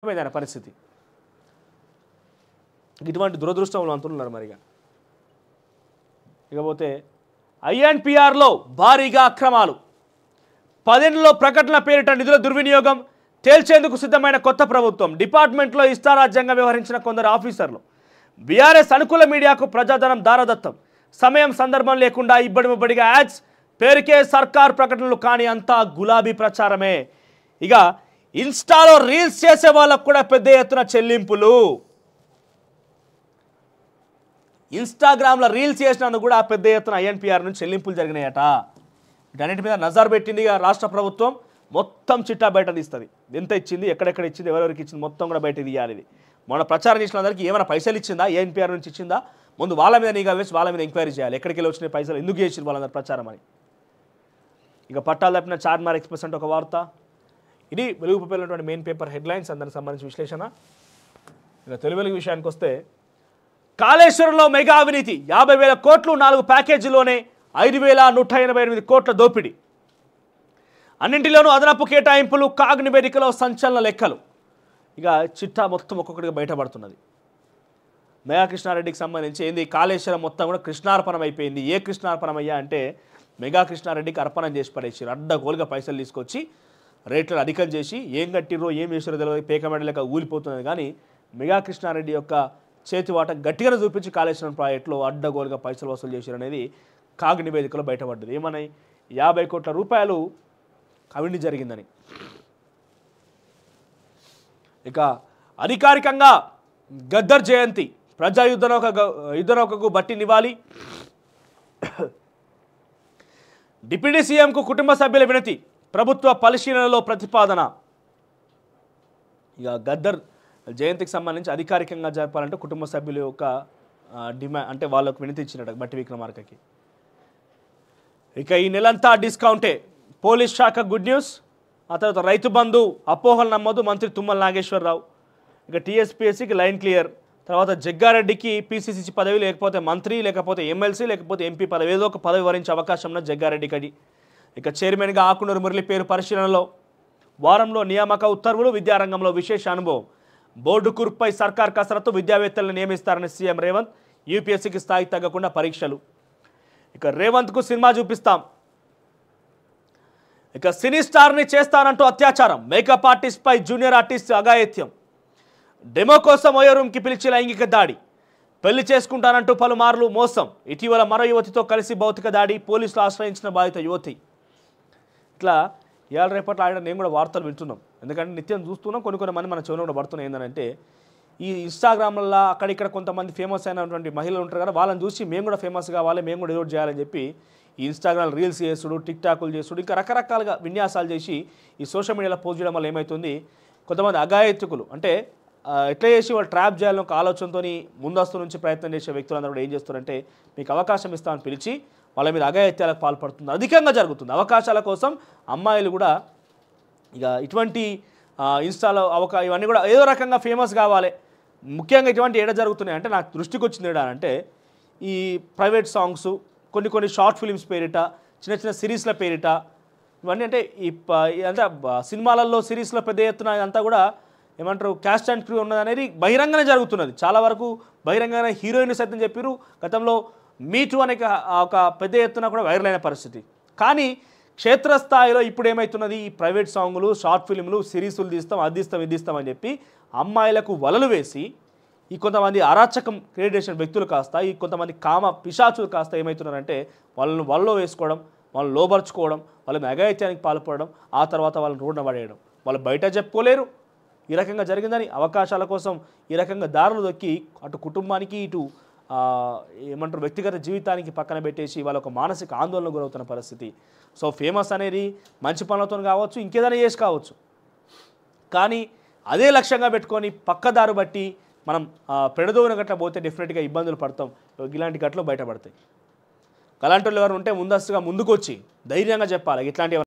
ఏదైనా పరిస్థితి ఇటువంటి దురదృష్టంలో అంటున్నారు మరిగా. ఇకపోతే ఐఎన్పిఆర్లో భారీగా అక్రమాలు, 10 ఏళ్లలో ప్రకటన పేరిట నిధుల దుర్వినియోగం తేల్చేందుకు సిద్ధమైన కొత్త ప్రభుత్వం. డిపార్ట్మెంట్లో ఇష్టారాజ్యంగా వ్యవహరించిన కొందరు ఆఫీసర్లు. బీఆర్ఎస్ అనుకూల మీడియాకు ప్రజాధనం దారదత్తం. సమయం సందర్భం లేకుండా ఇబ్బడిముబ్బడిగా యాడ్స్, పేరుకే సర్కార్ ప్రకటనలు కానీ అంతా గులాబీ ప్రచారమే. ఇక ఇన్స్టాలో రీల్స్ చేసే వాళ్ళకు కూడా పెద్ద ఎత్తున చెల్లింపులు. ఇన్స్టాగ్రామ్లో రీల్స్ చేసినందుకు కూడా పెద్ద ఎత్తున ఐఎన్పిఆర్ నుంచి చెల్లింపులు జరిగినాయట. వీటన్నిటి మీద నజర్ పెట్టింది రాష్ట్ర ప్రభుత్వం. మొత్తం చిట్టా బయట తీస్తుంది. ఎంత ఇచ్చింది, ఎక్కడెక్కడ ఇచ్చింది, ఎవరెవరికి ఇచ్చింది మొత్తం కూడా బయట తీయాలి. ఇది మన ప్రచారం చేసిన అందరికీ ఏమైనా పైసలు ఇచ్చిందా, ఐఎన్పిఆర్ నుంచి ఇచ్చిందా, ముందు వాళ్ళ మీద నిఘా వేసి వాళ్ళ మీద ఎంక్వైరీ చేయాలి. ఎక్కడికి వెళ్ళి వచ్చిన పైసలు ఎందుకు చేసింది వాళ్ళందరూ ప్రచారం అని. ఇక పట్టాలు తప్పిన చార్మార్ ఎక్స్ప్రెస్ అంటే ఒక వార్త. ఇది వెలుగు పేపర్లో మెయిన్ పేపర్ హెడ్లైన్స్, అందరికి సంబంధించిన విశ్లేషణ. ఇక తెలుగు విషయానికి వస్తే, కాళేశ్వరంలో మెగా అవినీతి, 50,000 కోట్లు 4 ప్యాకేజీలోనే 5,188 కోట్ల దోపిడీ. అన్నింటిలోనూ అదనపు కేటాయింపులు, కాగ్ నివేదికలో సంచలన లెక్కలు. ఇక చిట్టా మొత్తం ఒక్కొక్కటిగా బయటపడుతున్నది. మెగా కృష్ణారెడ్డికి సంబంధించి ఏంది, కాళేశ్వరం మొత్తం కూడా కృష్ణార్పణం అయిపోయింది. ఏ కృష్ణార్పణం అయ్యా అంటే మెగా కృష్ణారెడ్డికి అర్పణం చేసి పడేసారు. అడ్డగోలుగా పైసలు తీసుకొచ్చి రేట్లను అధికం చేసి ఏం కట్టిర్రో ఏం చేసారో తెలియదు, పేకమెడలేక ఊలిపోతున్నది. కానీ మెగా కృష్ణారెడ్డి యొక్క చేతివాట గట్టిగానే చూపించి కాళేశ్వరం ప్రాజెక్టులో అడ్డగోలుగా పైసలు వసూలు చేశారు అనేది కాగ్ నివేదికలో బయటపడ్డది. ఏమన్నాయి, 50 కోట్ల రూపాయలు అవినీతి జరిగిందని. ఇక అధికారికంగా గద్దర్ జయంతి, ప్రజా యుద్ధనౌకకు బట్టి నివాళి. డిప్యూటీ సీఎంకు కుటుంబ సభ్యుల వినతి, ప్రభుత్వ పరిశీలనలో ప్రతిపాదన. ఇక గద్దర్ జయంతికి సంబంధించి అధికారికంగా జరపాలంటే కుటుంబ సభ్యుల యొక్క డిమాండ్, అంటే వాళ్ళకు వినతి ఇచ్చినట్టు బట్టి విక్రమార్కకి. ఇక ఈ నెలంతా డిస్కౌంటే, పోలీస్ శాఖ గుడ్ న్యూస్. ఆ తర్వాత రైతు బంధు అపోహలు నమ్మదు, మంత్రి తుమ్మల నాగేశ్వరరావు. ఇక టీఎస్పీఎస్సీకి లైన్ క్లియర్. తర్వాత జగ్గారెడ్డికి పీసీసీ పదవి, లేకపోతే మంత్రి, లేకపోతే ఎమ్మెల్సీ, లేకపోతే ఎంపీ పదవి, ఏదో ఒక పదవి వరించే అవకాశం ఉన్న జగ్గారెడ్డికి. ఇక చైర్మన్గా ఆకునూరు మురళి పేరు పరిశీలనలో. వారంలో నియామక ఉత్తర్వులు, విద్యారంగంలో విశేష అనుభవం. బోర్డు కూర్పుపై సర్కార్ కసరత్తు, విద్యావేత్తలను నియమిస్తారని సీఎం రేవంత్. యూపీఎస్సీకి స్థాయి తగ్గకుండా పరీక్షలు. ఇక రేవంత్కు సినిమా చూపిస్తాం. ఇక సినీ స్టార్ని చేస్తానంటూ అత్యాచారం, మేకప్ ఆర్టిస్ట్పై జూనియర్ ఆర్టిస్ట్ అఘాయిత్యం. డెమో కోసం ఓయో రూమ్కి పిలిచి లైంగిక దాడి, పెళ్లి చేసుకుంటానంటూ పలుమార్లు మోసం. ఇటీవల మరో యువతితో కలిసి భౌతిక దాడి, పోలీసులు ఆశ్రయించిన బాధిత యువతి. ఇట్లా ఇవాళ రేపట్లో ఆడ నేను కూడా వార్తలు వింటున్నాం. ఎందుకంటే నిత్యం చూస్తున్నాం, కొన్ని మంది మన చెవులో కూడా పడుతున్నాయి. ఏంటంటే ఈ ఇన్స్టాగ్రామ్లలో అక్కడిక్కడ కొంతమంది ఫేమస్ అయినటువంటి మహిళలు ఉంటారు కదా, వాళ్ళని చూసి మేము కూడా ఫేమస్ కావాలి, మేము కూడా ఏదో చేయాలని చెప్పి ఈ ఇన్స్టాగ్రామ్ రీల్స్ చేసుడు, టిక్ టాకులు చేసుడు, ఇంకా రకరకాలుగా విన్యాసాలు చేసి ఈ సోషల్ మీడియాలో పోస్ట్ చేయడం వల్ల ఏమవుతుంది, కొంతమంది అఘాయత్తుకులు అంటే ఎట్లా చేసి వాళ్ళు ట్రాప్ చేయాలని ఒక ఆలోచనతో ముందస్తు నుంచి ప్రయత్నం చేసే వ్యక్తులందరూ కూడా ఏం చేస్తారంటే, మీకు అవకాశం ఇస్తామని పిలిచి వాళ్ళ మీద అఘాయిత్యాలకు పాల్పడుతుంది, అధికంగా జరుగుతుంది. అవకాశాల కోసం అమ్మాయిలు కూడా ఇక ఇటువంటి ఇన్స్టాలో ఇవన్నీ కూడా ఏదో రకంగా ఫేమస్ కావాలి. ముఖ్యంగా ఇటువంటి ఏడ జరుగుతున్నాయి అంటే నాకు దృష్టికి వచ్చింది ఏంటంటే, ఈ ప్రైవేట్ సాంగ్స్, కొన్ని షార్ట్ ఫిలిమ్స్ పేరిట, చిన్న సిరీస్ల పేరిట, ఇవన్నీ అంటే అంటే సినిమాలలో సిరీస్లో పెద్ద ఎత్తున ఇదంతా కూడా ఏమంటారు క్యాస్ట్ అండ్ క్రూ ఉన్నది అనేది బహిరంగంగానే జరుగుతున్నది. చాలా వరకు బహిరంగంగానే హీరోయిన్లు సైతం చెప్పారు. గతంలో మీటూ అనే ఒక పెద్ద ఎత్తున కూడా వైరల్ అయిన పరిస్థితి. కానీ క్షేత్రస్థాయిలో ఇప్పుడు ఏమవుతున్నది, ఈ ప్రైవేట్ సాంగులు, షార్ట్ ఫిల్మ్లు, సిరీసులు తీస్తాం, అది ఇస్తాం అని చెప్పి అమ్మాయిలకు వలలు వేసి ఈ కొంతమంది అరాచకం క్రియేట్ చేసిన వ్యక్తులు కాస్త, ఈ కొంతమంది కామ పిశాచులు కాస్త ఏమవుతున్నారంటే వాళ్ళని వలలో వేసుకోవడం, వాళ్ళని లోబర్చుకోవడం, వాళ్ళని అఘాయిత్యానికి పాల్పడడం, ఆ తర్వాత వాళ్ళని రోడ్డున పడేయడం. వాళ్ళు బయట చెప్పుకోలేరు ఈ రకంగా జరిగిందని. అవకాశాల కోసం ఈ రకంగా దారులు దొక్కి అటు కుటుంబానికి, ఇటు ఏమంటారు వ్యక్తిగత జీవితానికి పక్కన పెట్టేసి వాళ్ళ ఒక మానసిక ఆందోళన గురవుతున్న పరిస్థితి. సో ఫేమస్ అనేది మంచి పనులతో కావచ్చు, ఇంకేదైనా చేసి కావచ్చు, కానీ అదే లక్ష్యంగా పెట్టుకొని పక్కదారు బట్టి మనం పెడదోన గట్ల పోతే డెఫినెట్గా ఇబ్బందులు పడతాం. ఇలాంటి గట్లు బయటపడతాయి. అలాంటి వాళ్ళు ఎవరు ఉంటే ముందస్తుగా ముందుకొచ్చి ధైర్యంగా చెప్పాలి ఇట్లాంటి